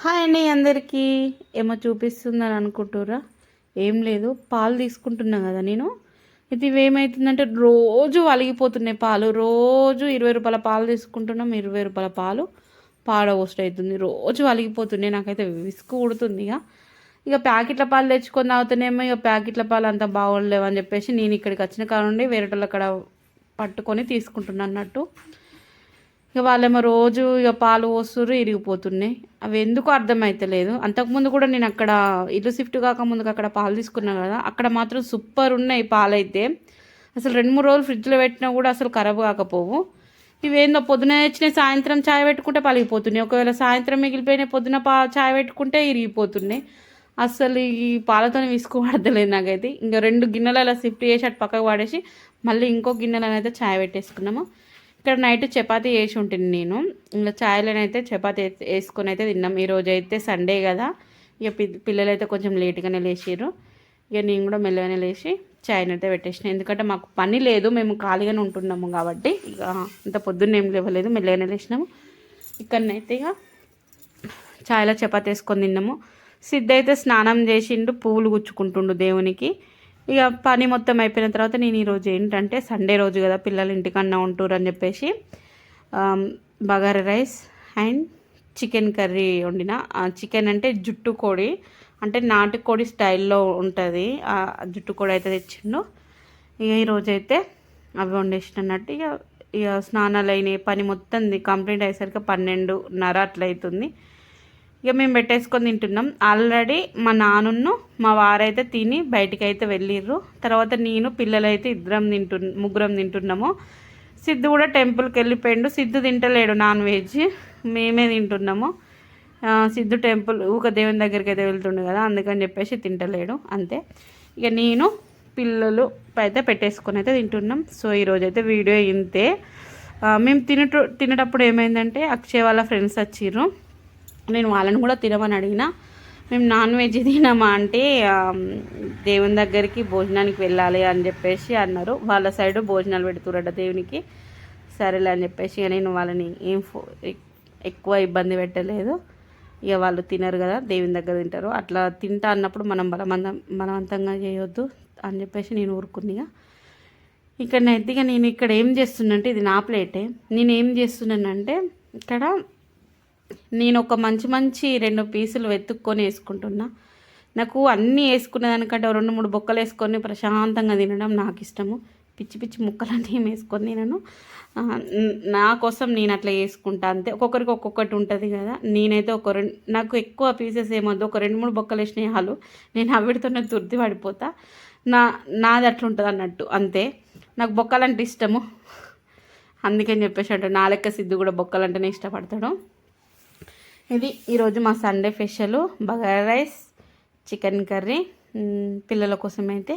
Hi అండి అందరికీ. ఏమో చూపిస్తుందని అనుకుంటుర్రా? ఏం లేదు, పాలు తీసుకుంటున్నా కదా నేను. ఇది ఏమవుతుందంటే రోజు వలిగిపోతున్నాయి పాలు. రోజు 20 రూపాయల పాలు తీసుకుంటున్నాం, 20 రూపాయల పాలు పాడ పోస్ట్ అవుతుంది. రోజు వలిగిపోతున్నాయి. నాకైతే విసుగు ఉడుతుంది. ఇక ప్యాకెట్ల పాలు తెచ్చుకొని తాగుతానేమో, ఇక ప్యాకెట్ల పాలు అంత బాగోలేవు అని చెప్పేసి నేను ఇక్కడికి వచ్చిన కాడ నుండి వేరేటోళ్ళ అక్కడ పట్టుకొని తీసుకుంటున్నాను అన్నట్టు. ఇక వాళ్ళేమో రోజు ఇక పాలు పోస్తుర్రు, ఇరిగిపోతున్నాయి. అవి ఎందుకు అర్థమవుతలేదు. అంతకుముందు కూడా నేను అక్కడ ఇల్లు షిఫ్ట్ కాకముందుకు అక్కడ పాలు తీసుకున్నాను కదా, అక్కడ మాత్రం సూపర్ ఉన్నాయి పాలు అయితే. అసలు 2-3 రోజులు ఫ్రిడ్జ్లో పెట్టినా కూడా అసలు ఖరాబ్ కాకపోవు. ఇవేందో పొద్దున తెచ్చిన సాయంత్రం చాయ్ పెట్టుకుంటే పలిగిపోతున్నాయి. ఒకవేళ సాయంత్రం మిగిలిపోయిన పొద్దున చాయ్ పెట్టుకుంటే ఇరిగిపోతున్నాయి. అసలు ఈ పాలతో విసుకోబడతలేదు నాకైతే. ఇంకా 2 గిన్నెలు అలా షిఫ్ట్ చేసి అటు పక్కకు పడేసి మళ్ళీ ఇంకో గిన్నెలను అయితే చాయ్ పెట్టేసుకున్నాము. ఇక్కడ నైట్ చపాతీ వేసి ఉంటుంది నేను. ఇంకా చాయ్లోనైతే చపాతీ వేసుకొని అయితే తిన్నాం. ఈరోజు అయితే సండే కదా, ఇక పిల్లలు అయితే కొంచెం లేట్గానే లేచిర్రు. ఇక నేను కూడా మెల్లగానే లేచి చాయ్ని అయితే పెట్టేసిన. ఎందుకంటే మాకు పని లేదు, మేము ఖాళీగానే ఉంటున్నాము కాబట్టి ఇక అంత పొద్దున్న ఏం లేవలేదు, మెల్లగానే లేచినాము. ఇక్కడనైతే ఇక చాయ్లో చపాతీ వేసుకొని తిన్నాము. సిద్ధ అయితే స్నానం చేసిండు, పువ్వులు గుచ్చుకుంటుండు దేవునికి. ఇక పని మొత్తం అయిపోయిన తర్వాత నేను ఈరోజు ఏంటంటే సండే రోజు కదా, పిల్లలు ఇంటికన్నా ఉంటారు అని చెప్పేసి bagara rice and chicken curry వండిన. చికెన్ అంటే జుట్టు కోడి, అంటే నాటుకోడి స్టైల్లో ఉంటుంది. జుట్టు కోడి అయితే తెచ్చిండు. ఇక ఈరోజైతే అవి వండేసినట్టు. ఇక స్నానాలు అయినాయి, పని మొత్తం కంప్లీట్ అయ్యేసరికి 12:30 అట్లా అవుతుంది. ఇక మేము పెట్టేసుకొని తింటున్నాం. ఆల్రెడీ మా నాన్నను మా వారైతే తిని బయటికి అయితే వెళ్ళిర్రు. తర్వాత నేను పిల్లలైతే ముగ్గురం తింటున్నాము. సిద్ధు కూడా టెంపుల్కి వెళ్ళిపోయిండు. సిద్ధు తింటలేడు నాన్ వెజ్, మేమే తింటున్నాము. సిద్ధు టెంపుల్ దేవుని దగ్గరికి అయితే వెళ్తుండు కదా, అందుకని చెప్పేసి తింటలేడు అంతే. ఇక నేను పిల్లలు అయితే పెట్టేసుకొని అయితే తింటున్నాం. సో ఈరోజైతే వీడియో ఇంతే. మేము తినేటప్పుడు ఏమైందంటే అక్షయ్ వాళ్ళ ఫ్రెండ్స్ వచ్చిర్రు. నేను వాళ్ళని కూడా తినమని అడిగిన. మేము నాన్ వెజ్ తినమా అంటే దేవుని దగ్గరికి భోజనానికి వెళ్ళాలి అని చెప్పేసి అన్నారు. వాళ్ళ సైడు భోజనాలు పెడుతురట దేవునికి. సరేలే అని చెప్పేసి నేను వాళ్ళని ఎక్కువ ఇబ్బంది పెట్టలేదు. ఇక వాళ్ళు తినరు కదా, దేవుని దగ్గర తింటారు. అట్లా తింటా అన్నప్పుడు మనం బలవంతంగా చేయొద్దు అని చెప్పేసి నేను ఊరుకుంది. ఇక్కడనైతే ఇక నేను ఇక్కడ ఏం చేస్తున్నానంటే, ఇది నా ప్లేటే. నేను ఏం చేస్తున్నానంటే ఇక్కడ నేను ఒక మంచి 2 పీసులు వెతుక్కొని వేసుకుంటున్నా. నాకు అన్నీ వేసుకునే దానికంటే 2-3 బొక్కలు వేసుకొని ప్రశాంతంగా తినడం నాకు ఇష్టము. పిచ్చి పిచ్చి ముక్కలన్నీ ఏం వేసుకొని తినను. నా కోసం నేను అట్లా వేసుకుంటా అంతే. ఒక్కొక్కరికి ఒక్కొక్కటి ఉంటుంది కదా. నేనైతే నాకు ఎక్కువ పీసెస్ ఏమొద్దు, ఒక 2-3 బొక్కలు వేసినాయి చాలు. నేను అవిడితోనే తుర్తి పడిపోతా. నాది అట్లా ఉంటుంది అన్నట్టు అంతే. నాకు బొక్కలంటే ఇష్టము, అందుకని చెప్పేసి అంటే నా లెక్క సిద్ధు కూడా బొక్కలంటేనే ఇష్టపడతాడు. ఇది ఈరోజు మా Sunday special bagara rice, chicken curry పిల్లల కోసం అయితే.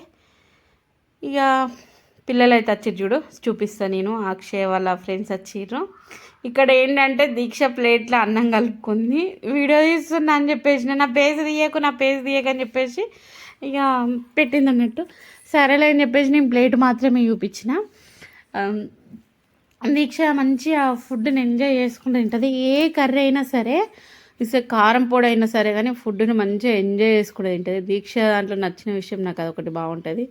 ఇక పిల్లలు అయితే వచ్చిర్రు చూడు, చూపిస్తాను నేను. అక్షయ్ వాళ్ళ ఫ్రెండ్స్ వచ్చిర్రు. ఇక్కడ ఏంటంటే దీక్ష ప్లేట్లో అన్నం కలుపుకుంది. వీడియో తీస్తున్నా అని చెప్పేసి నా పేజ్ తీయకు అని చెప్పేసి ఇక పెట్టింది అన్నట్టు. సరేలే అని చెప్పేసి నేను ప్లేట్ మాత్రమే చూపించిన. దీక్ష మంచిగా ఫుడ్ని ఎంజాయ్ చేసుకుంటూ తింటుంది. ఏ కర్రీ అయినా సరే, కారం పొడి అయినా సరే కానీ ఫుడ్ని మంచిగా ఎంజాయ్ చేసుకుంటూ తింటుంది. దీక్ష దాంట్లో నచ్చిన విషయం నాకు అదొకటి బాగుంటుంది.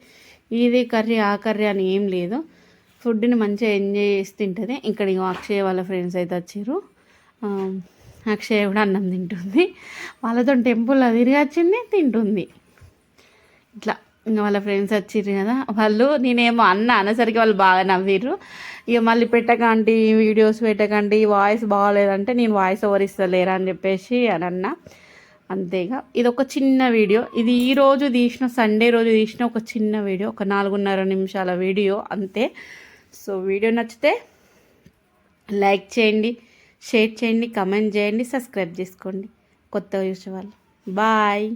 ఇది కర్రీ ఆ కర్రీ అని ఏం లేదు, ఫుడ్ని మంచిగా ఎంజాయ్ చేసి తింటుంది. ఇక్కడ అక్షయ్ వాళ్ళ ఫ్రెండ్స్ అయితే వచ్చారు. అక్షయ్ కూడా అన్నం తింటుంది. వాళ్ళతో టెంపుల్ తిరిగి వచ్చింది, తింటుంది. ఇట్లా ఇంకా వాళ్ళ ఫ్రెండ్స్ వచ్చిర్రు కదా, వాళ్ళు నేనేమో అనేసరికి వాళ్ళు బాగా నవ్విర్రు. ఇక మళ్ళీ పెట్టకండి, వీడియోస్ పెట్టకండి, వాయిస్ బాగాలేదంటే నేను వాయిస్ ఓవర్ ఇస్తలేరా అని చెప్పేసి అని అన్నా. అంతేగా, ఇది ఒక చిన్న వీడియో. ఇది ఈరోజు తీసిన, సండే రోజు తీసిన ఒక చిన్న వీడియో, ఒక 4.5 నిమిషాల వీడియో అంతే. సో వీడియో నచ్చితే లైక్ చేయండి, షేర్ చేయండి, కమెంట్ చేయండి, సబ్స్క్రైబ్ చేసుకోండి కొత్తగా చూసే వాళ్ళు. బాయ్.